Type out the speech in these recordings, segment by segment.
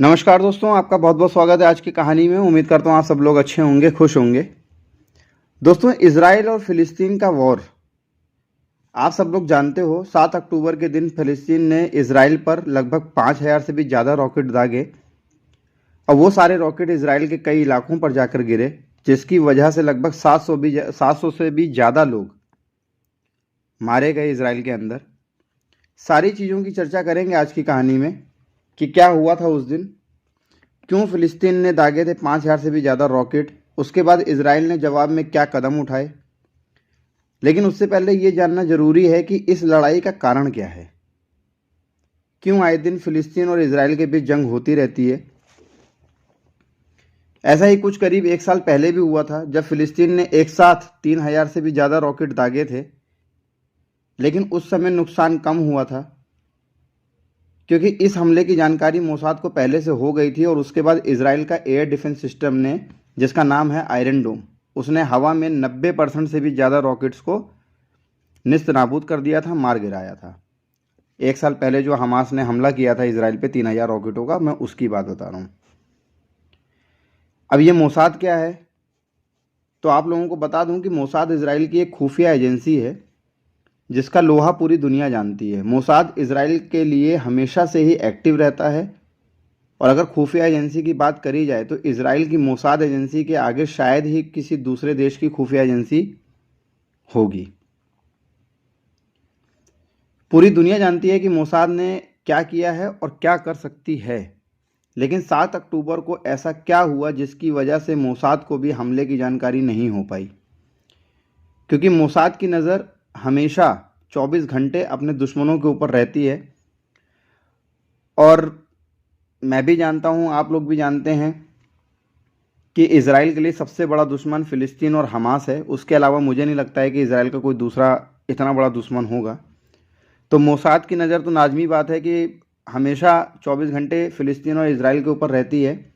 नमस्कार दोस्तों, आपका बहुत बहुत स्वागत है आज की कहानी में। उम्मीद करता हूँ आप सब लोग अच्छे होंगे, खुश होंगे। दोस्तों, इजराइल और फिलिस्तीन का वॉर आप सब लोग जानते हो। 7 अक्टूबर के दिन फिलिस्तीन ने इजराइल पर लगभग 5,000 से भी ज़्यादा रॉकेट दागे और वो सारे रॉकेट इजराइल के कई इलाकों पर जाकर गिरे, जिसकी वजह से लगभग 700 से भी ज़्यादा लोग मारे गए इजराइल के अंदर। सारी चीज़ों की चर्चा करेंगे आज की कहानी में कि क्या हुआ था उस दिन, क्यों फिलिस्तीन ने दागे थे 5,000 से भी ज़्यादा रॉकेट, उसके बाद इजराइल ने जवाब में क्या कदम उठाए। लेकिन उससे पहले ये जानना जरूरी है कि इस लड़ाई का कारण क्या है, क्यों आए दिन फिलिस्तीन और इजराइल के बीच जंग होती रहती है। ऐसा ही कुछ करीब 1 साल पहले भी हुआ था, जब फिलिस्तीन ने एक साथ 3,000 से भी ज़्यादा रॉकेट दागे थे। लेकिन उस समय नुकसान कम हुआ था, क्योंकि इस हमले की जानकारी मोसाद को पहले से हो गई थी और उसके बाद इजराइल का एयर डिफेंस सिस्टम ने, जिसका नाम है आयरन डोम, उसने हवा में 90% से भी ज़्यादा रॉकेट्स को निस्त नाबूद कर दिया था, मार गिराया था। 1 साल पहले जो हमास ने हमला किया था इजराइल पे 3,000 रॉकेटों का, मैं उसकी बात बता रहा हूँ। अब ये मोसाद क्या है, तो आप लोगों को बता दूं कि मोसाद इजराइल की एक खुफिया एजेंसी है जिसका लोहा पूरी दुनिया जानती है। मोसाद इजराइल के लिए हमेशा से ही एक्टिव रहता है और अगर खुफिया एजेंसी की बात करी जाए तो इजराइल की मोसाद एजेंसी के आगे शायद ही किसी दूसरे देश की खुफिया एजेंसी होगी। पूरी दुनिया जानती है कि मोसाद ने क्या किया है और क्या कर सकती है। लेकिन 7 अक्टूबर को ऐसा क्या हुआ जिसकी वजह से मोसाद को भी हमले की जानकारी नहीं हो पाई, क्योंकि मोसाद की नज़र हमेशा 24 घंटे अपने दुश्मनों के ऊपर रहती है। और मैं भी जानता हूँ, आप लोग भी जानते हैं कि इजराइल के लिए सबसे बड़ा दुश्मन फिलिस्तीन और हमास है। उसके अलावा मुझे नहीं लगता है कि इजराइल का कोई दूसरा इतना बड़ा दुश्मन होगा। तो मोसाद की नज़र तो लाजमी बात है कि हमेशा 24 घंटे फिलिस्तीन और इजराइल के ऊपर रहती है।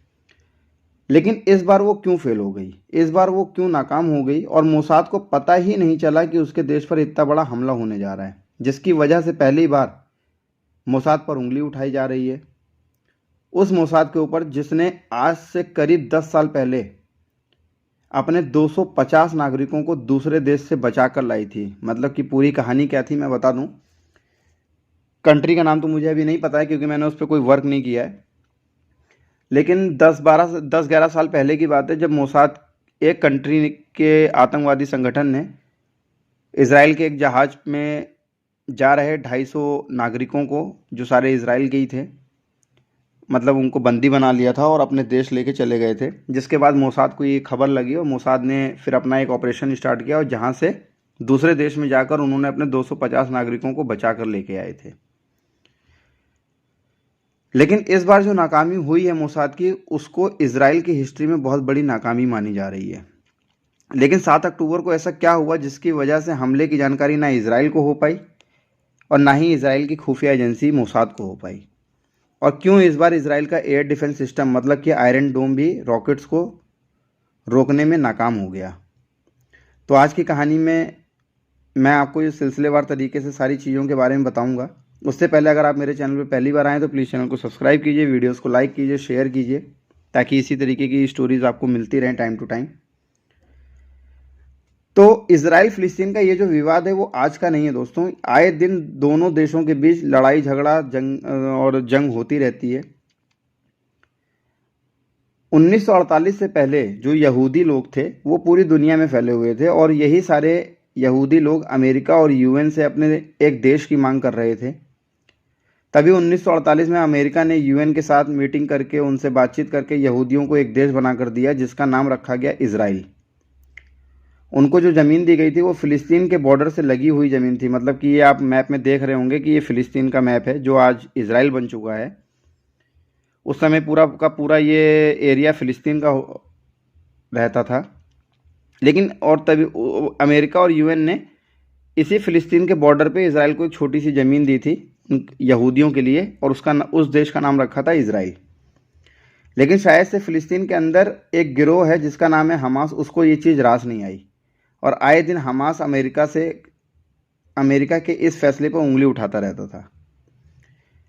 लेकिन इस बार वो क्यों फेल हो गई, इस बार वो क्यों नाकाम हो गई और मोसाद को पता ही नहीं चला कि उसके देश पर इतना बड़ा हमला होने जा रहा है, जिसकी वजह से पहली बार मोसाद पर उंगली उठाई जा रही है। उस मोसाद के ऊपर जिसने आज से करीब 10 साल पहले अपने 250 नागरिकों को दूसरे देश से बचा कर लाई थी। मतलब कि पूरी कहानी क्या थी मैं बता दूं। कंट्री का नाम तो मुझे अभी नहीं पता है क्योंकि मैंने उस पर कोई वर्क नहीं किया है। लेकिन 10-11 साल पहले की बात है, जब मोसाद एक कंट्री के आतंकवादी संगठन ने इजराइल के एक जहाज में जा रहे 250 नागरिकों को, जो सारे इजराइल के ही थे, मतलब उनको बंदी बना लिया था और अपने देश लेके चले गए थे। जिसके बाद मोसाद को ये खबर लगी और मोसाद ने फिर अपना एक ऑपरेशन स्टार्ट किया और जहाँ से दूसरे देश में जाकर उन्होंने अपने 250 नागरिकों को बचा कर लेके आए थे। लेकिन इस बार जो नाकामी हुई है मोसाद की, उसको इजराइल की हिस्ट्री में बहुत बड़ी नाकामी मानी जा रही है। लेकिन 7 अक्टूबर को ऐसा क्या हुआ जिसकी वजह से हमले की जानकारी ना इजराइल को हो पाई और ना ही इजराइल की खुफिया एजेंसी मोसाद को हो पाई, और क्यों इस बार इजराइल का एयर डिफेंस सिस्टम मतलब कि आयरन डोम भी रॉकेट्स को रोकने में नाकाम हो गया। तो आज की कहानी में मैं आपको इस सिलसिलेवार तरीके से सारी चीज़ों के बारे में बताऊंगा। उससे पहले अगर आप मेरे चैनल पर पहली बार आएँ तो प्लीज़ चैनल को सब्सक्राइब कीजिए, वीडियोस को लाइक कीजिए, शेयर कीजिए, ताकि इसी तरीके की स्टोरीज आपको मिलती रहें टाइम टू टाइम। तो इजराइल फिलिस्तीन का ये जो विवाद है वो आज का नहीं है दोस्तों। आए दिन दोनों देशों के बीच लड़ाई झगड़ा जंग होती रहती है। 1948 से पहले जो यहूदी लोग थे वो पूरी दुनिया में फैले हुए थे और यही सारे यहूदी लोग अमेरिका और यूएन से अपने एक देश की मांग कर रहे थे। तभी 1948 में अमेरिका ने यूएन के साथ मीटिंग करके उनसे बातचीत करके यहूदियों को एक देश बनाकर दिया, जिसका नाम रखा गया इजराइल। उनको जो ज़मीन दी गई थी वो फ़िलिस्तीन के बॉर्डर से लगी हुई ज़मीन थी। मतलब कि ये आप मैप में देख रहे होंगे कि ये फ़िलिस्तीन का मैप है जो आज इजराइल बन चुका है। उस समय पूरा का पूरा ये एरिया फ़िलिस्तीन का रहता था। लेकिन और तभी अमेरिका और यूएन ने इसी फ़िलिस्तीन के बॉर्डर पे इजराइल को एक छोटी सी ज़मीन दी थी यहूदियों के लिए, और उस देश का नाम रखा था इजराइल। लेकिन शायद से फ़िलिस्तीन के अंदर एक गिरोह है जिसका नाम है हमास, उसको ये चीज़ रास नहीं आई और आए दिन हमास अमेरिका के इस फैसले पर उंगली उठाता रहता था।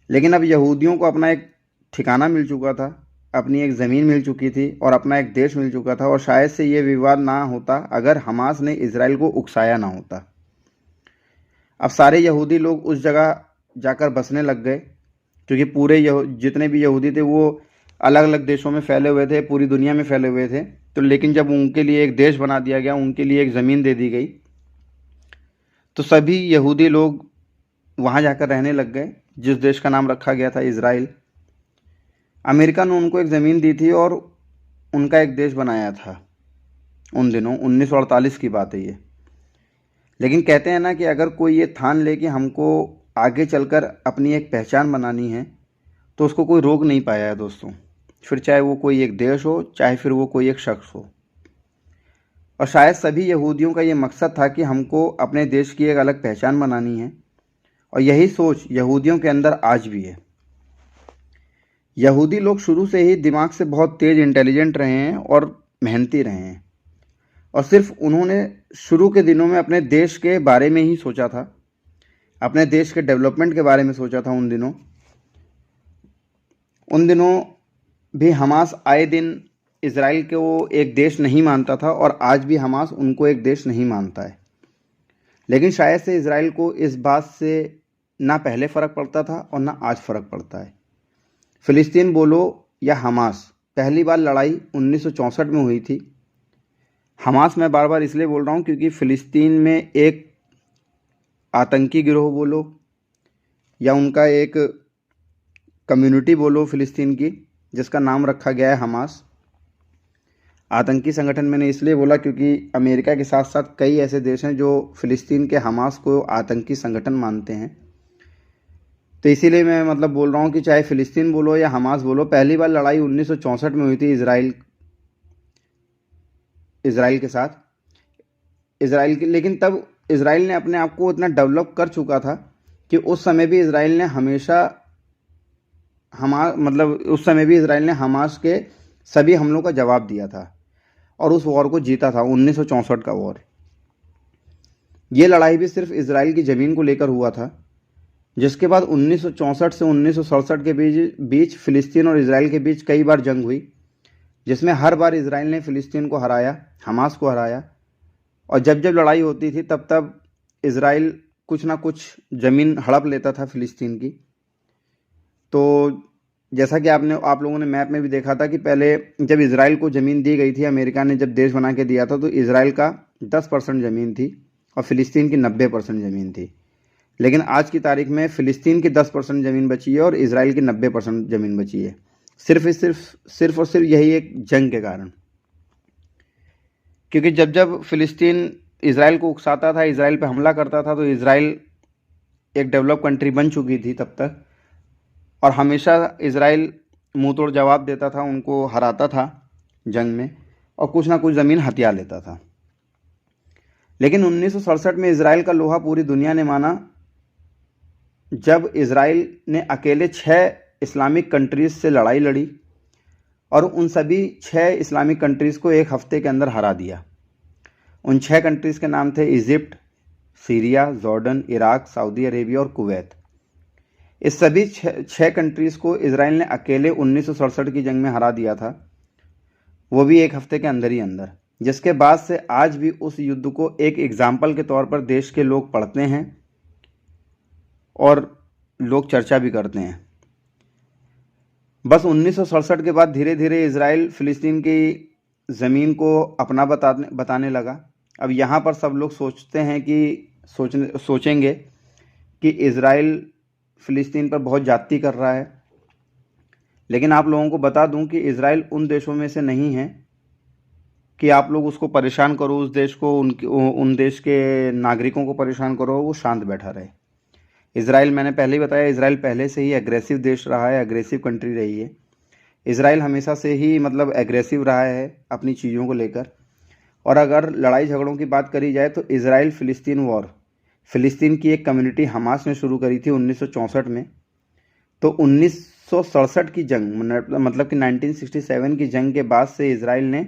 लेकिन अब यहूदियों को अपना एक ठिकाना मिल चुका था, अपनी एक ज़मीन मिल चुकी थी और अपना एक देश मिल चुका था, और शायद से ये विवाद ना होता अगर हमास ने इज़राइल को उकसाया ना होता। अब सारे यहूदी लोग उस जगह जाकर बसने लग गए, क्योंकि पूरे जितने भी यहूदी थे वो अलग अलग देशों में फैले हुए थे, पूरी दुनिया में फैले हुए थे। तो लेकिन जब उनके लिए एक देश बना दिया गया, उनके लिए एक ज़मीन दे दी गई, तो सभी यहूदी लोग वहाँ जाकर रहने लग गए, जिस देश का नाम रखा गया था इज़राइल। अमेरिका ने उनको एक ज़मीन दी थी और उनका एक देश बनाया था उन दिनों। 1948 की बात है ये। लेकिन कहते हैं ना कि अगर कोई ये ठान ले कि हमको आगे चलकर अपनी एक पहचान बनानी है, तो उसको कोई रोक नहीं पाया है दोस्तों। फिर चाहे वो कोई एक देश हो, चाहे फिर वो कोई एक शख्स हो। और शायद सभी यहूदियों का ये मकसद था कि हमको अपने देश की एक अलग पहचान बनानी है, और यही सोच यहूदियों के अंदर आज भी है। यहूदी लोग शुरू से ही दिमाग से बहुत तेज़ इंटेलिजेंट रहे हैं और मेहनती रहे हैं, और सिर्फ उन्होंने शुरू के दिनों में अपने देश के बारे में ही सोचा था, अपने देश के डेवलपमेंट के बारे में सोचा था। उन दिनों भी हमास आए दिन इज़राइल को एक देश नहीं मानता था, और आज भी हमास उनको एक देश नहीं मानता है। लेकिन शायद से इज़राइल को इस बात से ना पहले फ़र्क पड़ता था और ना आज फ़र्क पड़ता है। फ़िलिस्तीन बोलो या हमास, पहली बार लड़ाई 1964 में हुई थी। हमास मैं बार बार इसलिए बोल रहा हूँ क्योंकि फ़िलिस्तीन में एक आतंकी गिरोह बोलो या उनका एक कम्युनिटी बोलो फ़िलिस्तीन की, जिसका नाम रखा गया है हमास। आतंकी संगठन मैंने इसलिए बोला क्योंकि अमेरिका के साथ साथ कई ऐसे देश हैं जो फ़िलिस्तीन के हमास को आतंकी संगठन मानते हैं। तो इसीलिए मैं मतलब बोल रहा हूँ कि चाहे फ़िलिस्तीन बोलो या हमास बोलो, पहली बार लड़ाई 1964 में हुई थी इज़राइल के साथ। लेकिन तब इज़राइल ने अपने आप को इतना डेवलप कर चुका था कि उस समय भी इज़राइल ने हमास के सभी हमलों का जवाब दिया था और उस वॉर को जीता था, 1964 का वॉर। ये लड़ाई भी सिर्फ इज़राइल की ज़मीन को लेकर हुआ था, जिसके बाद 1964 से 1967 के बीच फ़िलिस्तीन और इज़राइल के बीच कई बार जंग हुई, जिसमें हर बार इज़राइल ने फ़िलिस्तीन को हराया, हमास को हराया। और जब जब लड़ाई होती थी तब तब इज़राइल कुछ ना कुछ ज़मीन हड़प लेता था फ़िलिस्तीन की। तो जैसा कि आप लोगों ने मैप में भी देखा था कि पहले जब इज़राइल को ज़मीन दी गई थी, अमेरिका ने जब देश बना के दिया था, तो इज़राइल का 10% ज़मीन थी और फ़िलिस्तीन की 90% ज़मीन थी। लेकिन आज की तारीख में फ़िलिस्तीन की 10% ज़मीन बची है और इज़राइल की 90% ज़मीन बची है, सिर्फ और सिर्फ यही एक जंग के कारण। क्योंकि जब जब फ़िलिस्तीन इज़राइल को उकसाता था, इज़राइल पे हमला करता था, तो इज़राइल एक डेवलप कंट्री बन चुकी थी तब तक, और हमेशा इज़राइल मुंह तोड़ जवाब देता था, उनको हराता था जंग में और कुछ ना कुछ ज़मीन हथिया लेता था। लेकिन 1967 में इज़राइल का लोहा पूरी दुनिया ने माना, जब इज़राइल ने अकेले 6 इस्लामिक कंट्रीज़ से लड़ाई लड़ी और उन सभी 6 इस्लामिक कंट्रीज़ को एक हफ्ते के अंदर हरा दिया। उन 6 कंट्रीज़ के नाम थे Egypt, Syria, Jordan, Iraq, Saudi Arabia और कुवैत। इस सभी 6 कंट्रीज़ को इज़राइल ने अकेले 1967 की जंग में हरा दिया था, वो भी एक हफ्ते के अंदर ही अंदर। जिसके बाद से आज भी उस युद्ध को एक एग्जाम्पल के तौर पर देश के लोग पढ़ते हैं और लोग चर्चा भी करते हैं। बस 1967 के बाद धीरे धीरे इज़राइल फ़िलिस्तीन की ज़मीन को अपना बताने लगा। अब यहाँ पर सब लोग सोचेंगे कि इज़राइल फ़िलिस्तीन पर बहुत ज़्यादती कर रहा है। लेकिन आप लोगों को बता दूं कि इज़राइल उन देशों में से नहीं है कि आप लोग उसको परेशान करो, उस देश को, उन देश के नागरिकों को परेशान करो, वो शांत बैठा रहे। इज़राइल, मैंने पहले ही बताया, इज़राइल पहले से ही एग्रेसिव देश रहा है, एग्रेसिव कंट्री रही है। इज़राइल हमेशा से ही मतलब एग्रेसिव रहा है अपनी चीज़ों को लेकर। और अगर लड़ाई झगड़ों की बात करी जाए तो इज़राइल फ़िलिस्तीन वॉर, फ़िलिस्तीन की एक कम्युनिटी हमास ने शुरू करी थी 1964 में। तो 1967 की जंग, मतलब कि 1967 की जंग के बाद से इज़राइल ने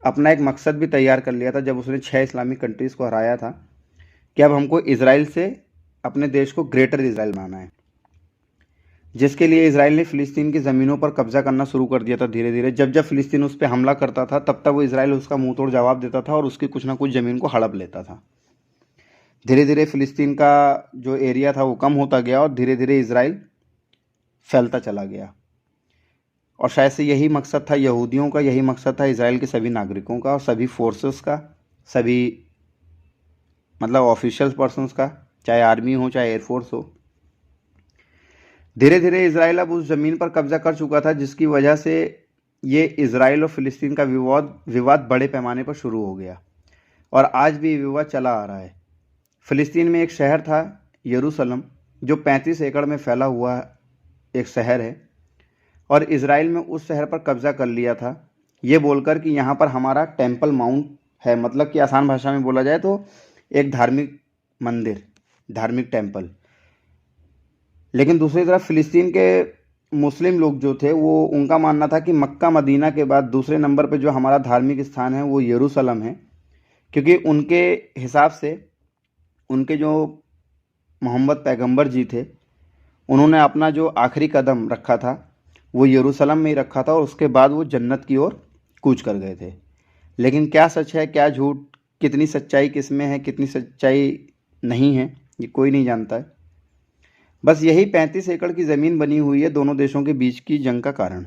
अपना एक मकसद भी तैयार कर लिया था, जब उसने 6 इस्लामिक कंट्रीज़ को हराया था, कि अब हमको इज़राइल से अपने देश को ग्रेटर इज़राइल बनाना है। जिसके लिए इसराइल ने फ़िलिस्तीन की ज़मीनों पर कब्जा करना शुरू कर दिया था धीरे धीरे। जब जब फ़िलिस्तीन उस पर हमला करता था तब तब वो इसराइल उसका मुंह तोड़ जवाब देता था और उसकी कुछ ना कुछ ज़मीन को हड़प लेता था। धीरे धीरे फ़िलिस्तीन का जो एरिया था वो कम होता गया और धीरे धीरे इसराइल फैलता चला गया। और शायद से यही मकसद था यहूदियों का, यही मकसद था इसराइल के सभी नागरिकों का और सभी फोर्सेस का, सभी मतलब ऑफिशियल पर्सन्स का, चाहे आर्मी हो चाहे एयरफोर्स हो। धीरे धीरे इसराइल अब उस ज़मीन पर कब्जा कर चुका था, जिसकी वजह से ये इसराइल और फ़िलिस्तीन का विवाद बड़े पैमाने पर शुरू हो गया और आज भी विवाद चला आ रहा है। फ़िलिस्तीन में एक शहर था यरूशलेम, जो 35 एकड़ में फैला हुआ एक शहर है और इसराइल में उस शहर पर कब्जा कर लिया था, ये बोलकर कि यहाँ पर हमारा टेम्पल माउंट है। मतलब कि आसान भाषा में बोला जाए तो एक धार्मिक मंदिर, धार्मिक टेम्पल। लेकिन दूसरी तरफ फ़िलिस्तीन के मुस्लिम लोग जो थे वो उनका मानना था कि मक्का मदीना के बाद दूसरे नंबर पर जो हमारा धार्मिक स्थान है वो यरूशलेम है, क्योंकि उनके हिसाब से उनके जो मोहम्मद पैगंबर जी थे उन्होंने अपना जो आखिरी कदम रखा था वो यरूशलेम में ही रखा था और उसके बाद वो जन्नत की ओर कूच कर गए थे। लेकिन क्या सच है क्या झूठ, कितनी सच्चाई किस में है कितनी सच्चाई नहीं है, ये कोई नहीं जानता है। बस यही 35 एकड़ की ज़मीन बनी हुई है दोनों देशों के बीच की जंग का कारण।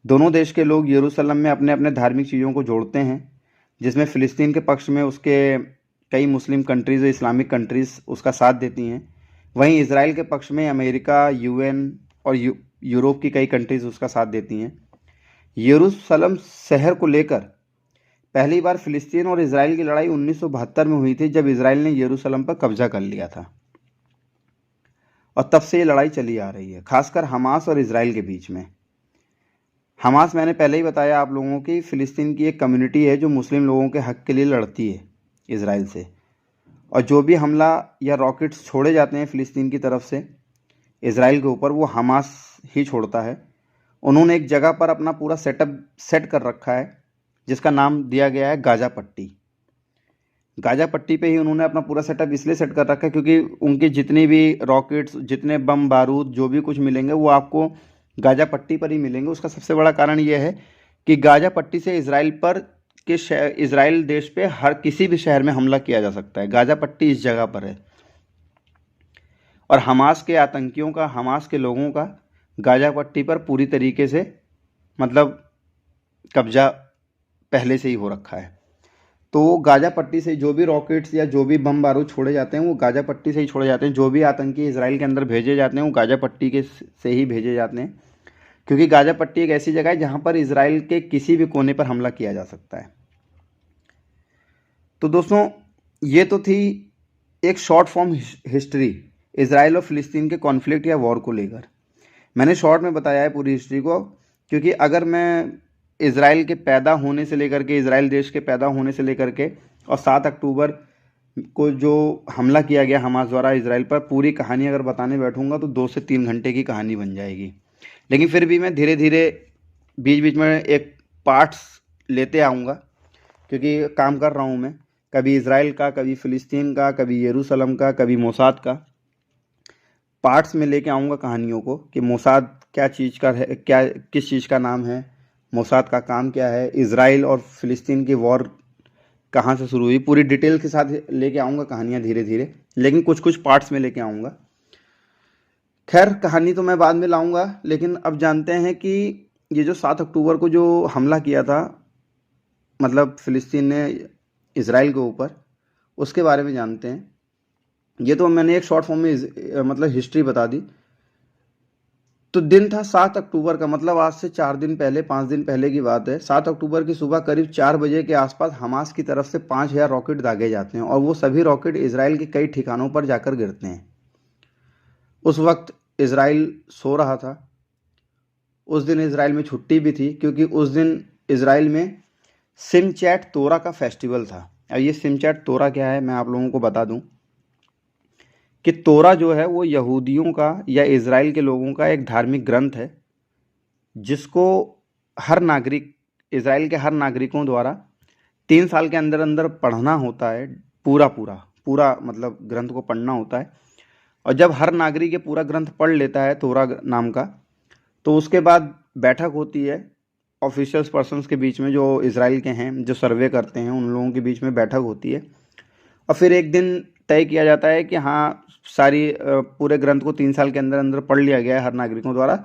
दोनों देश के लोग यरूशलेम में अपने अपने धार्मिक चीज़ों को जोड़ते हैं, जिसमें फ़िलिस्तीन के पक्ष में उसके कई मुस्लिम कंट्रीज़, इस्लामिक कंट्रीज़ उसका साथ देती हैं। वहीं इसराइल के पक्ष में अमेरिका, यूएन और यूरोप की कई कंट्रीज़ उसका साथ देती हैं। यरूशलेम शहर को लेकर पहली बार फ़िलिस्तीन और इसराइल की लड़ाई 1972 में हुई थी, जब इसराइल ने यरूशलेम पर कब्जा कर लिया था और तब से ये लड़ाई चली आ रही है, खासकर हमास और इसराइल के बीच में। हमास, मैंने पहले ही बताया आप लोगों की, फ़िलिस्तीन की एक कम्युनिटी है जो मुस्लिम लोगों के हक़ के लिए लड़ती है इसराइल से। और जो भी हमला या रॉकेट्स छोड़े जाते हैं फ़िलिस्तीन की तरफ से इसराइल के ऊपर, वो हमास ही छोड़ता है। उन्होंने एक जगह पर अपना पूरा सेट कर रखा है जिसका नाम दिया गया है गाज़ा पट्टी। गाज़ा पट्टी पे ही उन्होंने अपना पूरा सेटअप इसलिए सेट कर रखा है क्योंकि उनके जितनी भी रॉकेट्स, जितने बम बारूद, जो भी कुछ मिलेंगे वो आपको गाज़ा पट्टी पर ही मिलेंगे। उसका सबसे बड़ा कारण यह है कि गाज़ा पट्टी से इसराइल देश पे हर किसी भी शहर में हमला किया जा सकता है। गाज़ा पट्टी इस जगह पर है और हमास के आतंकियों का, हमास के लोगों का गाज़ा पट्टी पर पूरी तरीके से मतलब कब्जा पहले से ही हो रखा है। तो गाज़ा पट्टी से जो भी रॉकेट्स या जो भी बम बारूद छोड़े जाते हैं वो गाज़ा पट्टी से ही छोड़े जाते हैं। जो भी आतंकी इसराइल के अंदर भेजे जाते हैं वो गाज़ा पट्टी के से ही भेजे जाते हैं, क्योंकि गाज़ा पट्टी एक ऐसी जगह है जहाँ पर इसराइल के किसी भी कोने पर हमला किया जा सकता है। तो दोस्तों, ये तो थी एक शॉर्ट फॉर्म हिस्ट्री इसराइल और फ़िलिस्तीन के कॉन्फ्लिक्ट या वॉर को लेकर। मैंने शॉर्ट में बताया है पूरी हिस्ट्री को, क्योंकि अगर मैं इसराइल के पैदा होने से लेकर के, इसराइल देश के पैदा होने से लेकर के और 7 अक्टूबर को जो हमला किया गया हमास द्वारा इसराइल पर, पूरी कहानी अगर बताने बैठूंगा तो 2 से 3 घंटे की कहानी बन जाएगी। लेकिन फिर भी मैं धीरे धीरे बीच बीच में एक पार्ट्स लेते आऊँगा, क्योंकि काम कर रहा हूँ मैं, कभी इसराइल का, कभी फ़िलिस्तीन का, कभी यरूशलेम का, कभी मोसाद का। पार्ट्स में लेके आऊँगा कहानियों को कि मोसाद क्या चीज़ का है, क्या किस चीज़ का नाम है, मोसाद का काम क्या है, इसराइल और फ़िलिस्तीन की वॉर कहाँ से शुरू हुई, पूरी डिटेल के साथ लेके आऊँगा कहानियाँ धीरे धीरे, लेकिन कुछ कुछ पार्ट्स में लेके आऊँगा। खैर, कहानी तो मैं बाद में लाऊँगा, लेकिन अब जानते हैं कि ये जो 7 अक्टूबर को जो हमला किया था, मतलब फ़िलिस्तीन ने इसराइल के ऊपर, उसके बारे में जानते हैं। ये तो मैंने एक शॉर्ट फॉर्म में मतलब हिस्ट्री बता दी। तो दिन था 7 अक्टूबर का, मतलब आज से 4 दिन पहले, 5 दिन पहले की बात है। 7 अक्टूबर की सुबह करीब 4 बजे के आसपास हमास की तरफ से 5000 रॉकेट दागे जाते हैं और वो सभी रॉकेट इसराइल के कई ठिकानों पर जाकर गिरते हैं। उस वक्त इसराइल सो रहा था। उस दिन इसराइल में छुट्टी भी थी, क्योंकि उस दिन इसराइल में सिमचैट तोरा का फेस्टिवल था। अब ये सिमचैट तोरा क्या है मैं आप लोगों को बता दूं कि तोरा जो है वो यहूदियों का या इसराइल के लोगों का एक धार्मिक ग्रंथ है, जिसको हर नागरिक, इसराइल के हर नागरिकों द्वारा 3 साल के अंदर अंदर पढ़ना होता है। पूरा पूरा पूरा मतलब ग्रंथ को पढ़ना होता है और जब हर नागरिक ये पूरा ग्रंथ पढ़ लेता है तोरा नाम का, तो उसके बाद बैठक होती है ऑफिशियल्स पर्सन्स के बीच में, जो इजराइल के हैं, जो सर्वे करते हैं, उन लोगों के बीच में बैठक होती है। और फिर एक दिन तय किया जाता है कि हाँ, सारी पूरे ग्रंथ को 3 साल के अंदर अंदर पढ़ लिया गया है हर नागरिकों द्वारा।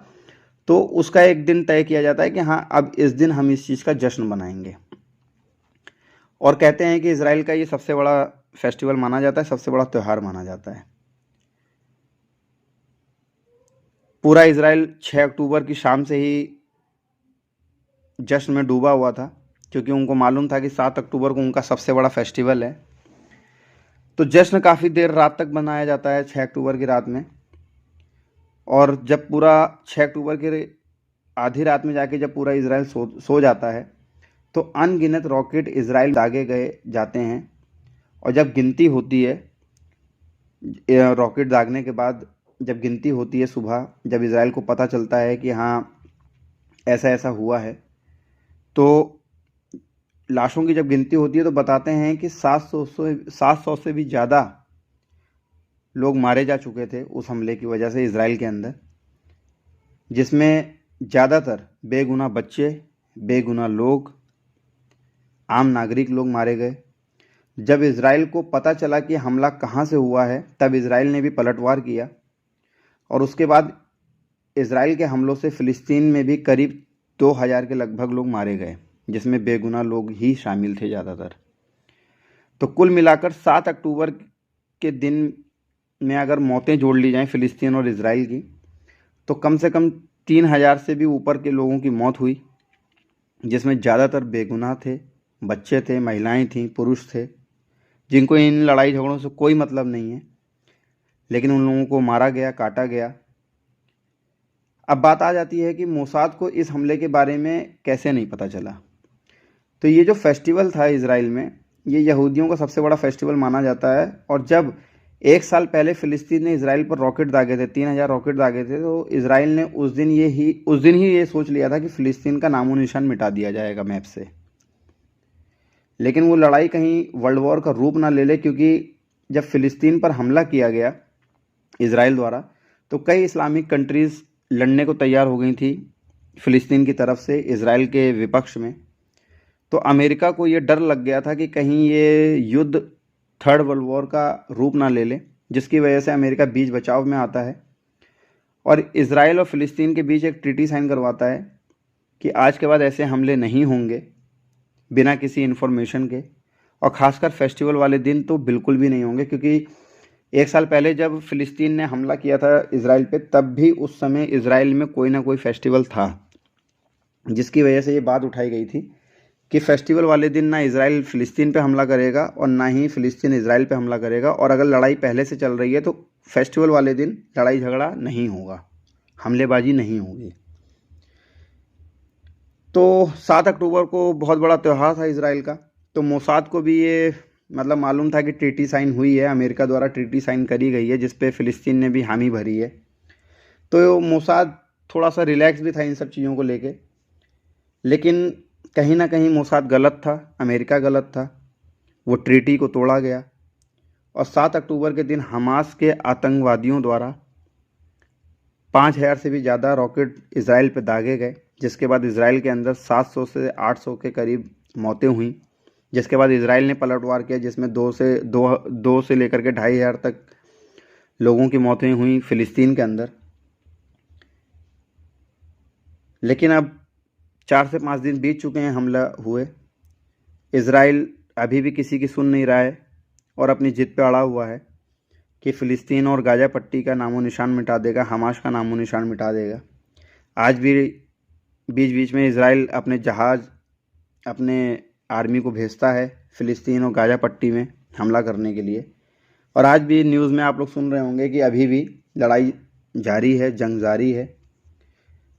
तो उसका एक दिन तय किया जाता है कि हाँ, अब इस दिन हम इस चीज़ का जश्न मनाएंगे। और कहते हैं कि इजराइल का ये सबसे बड़ा फेस्टिवल माना जाता है, सबसे बड़ा त्यौहार माना जाता है। पूरा इजराइल 6 अक्टूबर की शाम से ही जश्न में डूबा हुआ था, क्योंकि उनको मालूम था कि 7 अक्टूबर को उनका सबसे बड़ा फेस्टिवल है। तो जश्न काफ़ी देर रात तक मनाया जाता है, 6 अक्टूबर की रात में। और जब पूरा 6 अक्टूबर की आधी रात में जाके जब पूरा इजराइल सो जाता है, तो अनगिनत रॉकेट इजराइल दागे गए जाते हैं। और जब गिनती होती है, रॉकेट दागने के बाद जब गिनती होती है सुबह, जब इजराइल को पता चलता है कि हाँ, ऐसा ऐसा हुआ है, तो लाशों की जब गिनती होती है तो बताते हैं कि 700 से भी ज़्यादा लोग मारे जा चुके थे उस हमले की वजह से इजराइल के अंदर, जिसमें ज़्यादातर बेगुनाह बच्चे, बेगुनाह लोग, आम नागरिक लोग मारे गए। जब इजराइल को पता चला कि हमला कहाँ से हुआ है, तब इजराइल ने भी पलटवार किया। और उसके बाद इजराइल के हमलों से फ़िलिस्तीन में भी करीब 2000 के लगभग लोग मारे गए, जिसमें बेगुनाह लोग ही शामिल थे ज़्यादातर। तो कुल मिलाकर 7 अक्टूबर के दिन में अगर मौतें जोड़ ली जाएं फ़िलिस्तीन और इजराइल की, तो कम से कम 3000 से भी ऊपर के लोगों की मौत हुई, जिसमें ज़्यादातर बेगुनाह थे, बच्चे थे, महिलाएं थीं, पुरुष थे, जिनको इन लड़ाई झगड़ों से कोई मतलब नहीं है, लेकिन उन लोगों को मारा गया, काटा गया। अब बात आ जाती है कि मोसाद को इस हमले के बारे में कैसे नहीं पता चला। तो ये जो फेस्टिवल था इजराइल में, ये यहूदियों का सबसे बड़ा फेस्टिवल माना जाता है। और जब 1 साल पहले फ़िलिस्तीन ने इजराइल पर रॉकेट दागे थे, 3000 रॉकेट दागे थे, तो इजराइल ने उस दिन ही ये सोच लिया था कि फ़िलिस्तीन का नामो निशान मिटा दिया जाएगा मैप से। लेकिन वो लड़ाई कहीं वर्ल्ड वॉर का रूप ना ले ले, क्योंकि जब फ़िलिस्तीन पर हमला किया गया इजराइल द्वारा, तो कई इस्लामिक कंट्रीज़ लड़ने को तैयार हो गई थी फ़िलिस्तीन की तरफ से इजराइल के विपक्ष में। तो अमेरिका को ये डर लग गया था कि कहीं ये युद्ध थर्ड वर्ल्ड वॉर का रूप ना ले ले, जिसकी वजह से अमेरिका बीच बचाव में आता है और इजराइल और फ़िलिस्तीन के बीच एक ट्रीटी साइन करवाता है कि आज के बाद ऐसे हमले नहीं होंगे बिना किसी इन्फॉर्मेशन के, और ख़ासकर फेस्टिवल वाले दिन तो बिल्कुल भी नहीं होंगे। क्योंकि 1 साल पहले जब फ़िलिस्तीन ने हमला किया था इजराइल पे, तब भी उस समय इजराइल में कोई ना कोई फेस्टिवल था, जिसकी वजह से ये बात उठाई गई थी कि फेस्टिवल वाले दिन ना इजराइल फ़िलिस्तीन पे हमला करेगा और ना ही फ़िलिस्तीन इजराइल पे हमला करेगा। और अगर लड़ाई पहले से चल रही है तो फेस्टिवल वाले दिन लड़ाई झगड़ा नहीं होगा, हमलेबाजी नहीं होगी। तो 7 अक्टूबर को बहुत बड़ा त्यौहार था इजराइल का। तो मोसाद को भी ये मतलब मालूम था कि ट्रीटी साइन हुई है, अमेरिका द्वारा ट्रीटी साइन करी गई है, जिस पे फ़िलिस्तीन ने भी हामी भरी है। तो मोसाद थोड़ा सा रिलैक्स भी था इन सब चीज़ों को लेके, लेकिन कहीं ना कहीं मोसाद गलत था, अमेरिका गलत था, वो ट्रीटी को तोड़ा गया। और 7 अक्टूबर के दिन हमास के आतंकवादियों द्वारा 5000 से भी ज़्यादा रॉकेट इजराइल पे दागे गए, जिसके बाद इजराइल के अंदर 700 से 800 के करीब मौतें हुई। जिसके बाद इजराइल ने पलटवार किया, जिसमें 2 से लेकर के 2500 तक लोगों की मौतें हुई फ़िलिस्तीन के अंदर। लेकिन अब 4 से 5 दिन बीत चुके हैं हमला हुए, इजराइल अभी भी किसी की सुन नहीं रहा है और अपनी जिद पे अड़ा हुआ है कि फ़िलिस्तीन और गाज़ा पट्टी का नामो निशान मिटा देगा, हमास का नामो निशान मिटा देगा। आज भी बीच बीच में इजराइल अपने जहाज़, अपने आर्मी को भेजता है फ़िलिस्तीन और गाज़ा पट्टी में हमला करने के लिए। और आज भी न्यूज़ में आप लोग सुन रहे होंगे कि अभी भी लड़ाई जारी है, जंग जारी है।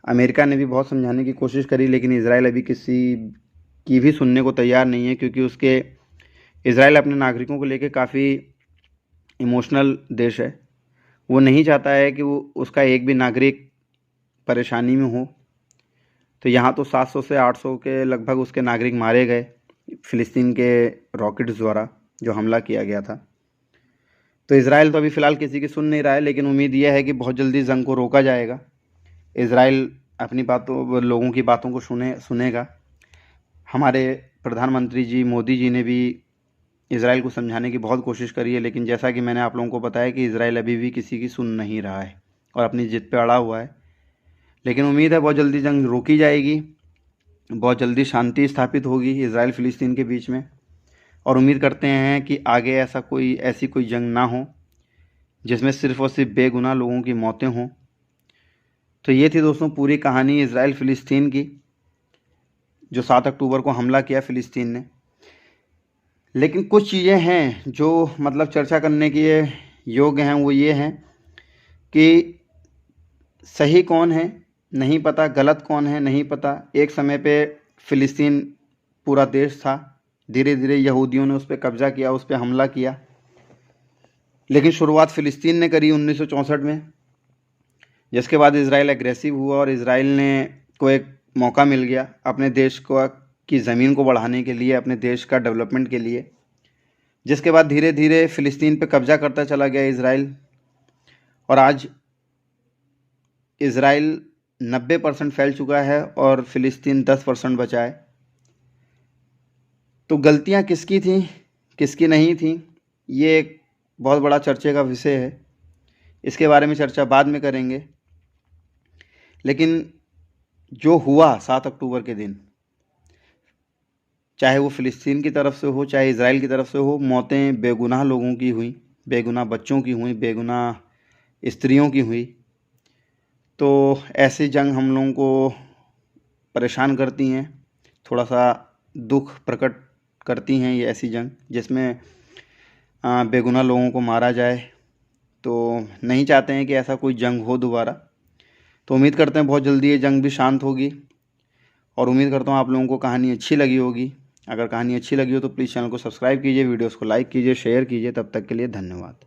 अमेरिका ने भी बहुत समझाने की कोशिश करी, लेकिन इजराइल अभी किसी की भी सुनने को तैयार नहीं है, क्योंकि इजराइल अपने नागरिकों को लेकर काफ़ी इमोशनल देश है। वो नहीं चाहता है कि वो उसका एक भी नागरिक परेशानी में हो। तो यहाँ तो 700 से 800 के लगभग उसके नागरिक मारे गए फ़िलिस्तीन के रॉकेट्स द्वारा जो हमला किया गया था। तो इज़राइल तो अभी फ़िलहाल किसी की सुन नहीं रहा है, लेकिन उम्मीद यह है कि बहुत जल्दी जंग को रोका जाएगा। इज़राइल अपनी बातों लोगों की बातों को सुनेगा। हमारे प्रधानमंत्री जी मोदी जी ने भी इज़राइल को समझाने की बहुत कोशिश करी है, लेकिन जैसा कि मैंने आप लोगों को बताया कि इज़राइल अभी भी किसी की सुन नहीं रहा है और अपनी ज़िद पे अड़ा हुआ है। लेकिन उम्मीद है बहुत जल्दी जंग रोकी जाएगी, बहुत जल्दी शांति स्थापित होगी इज़राइल फ़िलिस्तीन के बीच में, और उम्मीद करते हैं कि आगे ऐसी कोई जंग ना हो जिसमें सिर्फ़ और सिर्फ बेगुनाह लोगों की मौतें हों। तो ये थी दोस्तों पूरी कहानी इज़राइल फ़िलिस्तीन की, जो 7 अक्टूबर को हमला किया फ़िलिस्तीन ने। लेकिन कुछ चीज़ें हैं जो मतलब चर्चा करने के योग्य हैं। वो ये हैं कि सही कौन है नहीं पता, गलत कौन है नहीं पता। एक समय पे फ़िलिस्तीन पूरा देश था, धीरे धीरे यहूदियों ने उस पर कब्ज़ा किया, उस पर हमला किया। लेकिन शुरुआत फ़िलिस्तीन ने करी 1964 में, जिसके बाद इज़राइल एग्रेसिव हुआ और इज़राइल को एक मौका मिल गया अपने देश की ज़मीन को बढ़ाने के लिए, अपने देश का डेवलपमेंट के लिए, जिसके बाद धीरे धीरे फ़िलिस्तीन पे कब्ज़ा करता चला गया इज़राइल। और आज इज़राइल 90% फैल चुका है और फ़िलिस्तीन 10% बचा है। तो गलतियां किसकी थी किसकी नहीं थी, ये एक बहुत बड़ा चर्चे का विषय है। इसके बारे में चर्चा बाद में करेंगे। लेकिन जो हुआ 7 अक्टूबर के दिन, चाहे वो फ़िलिस्तीन की तरफ से हो चाहे इज़राइल की तरफ से हो, मौतें बेगुनाह लोगों की हुई, बेगुनाह बच्चों की हुई, बेगुनाह स्त्रियों की हुई। तो ऐसी जंग हम लोगों को परेशान करती हैं, थोड़ा सा दुख प्रकट करती हैं ये ऐसी जंग जिसमें बेगुनाह लोगों को मारा जाए। तो नहीं चाहते हैं कि ऐसा कोई जंग हो दोबारा। तो उम्मीद करते हैं बहुत जल्दी ये जंग भी शांत होगी, और उम्मीद करता हूँ आप लोगों को कहानी अच्छी लगी होगी। अगर कहानी अच्छी लगी हो तो प्लीज़ चैनल को सब्सक्राइब कीजिए, वीडियोस को लाइक कीजिए, शेयर कीजिए। तब तक के लिए धन्यवाद।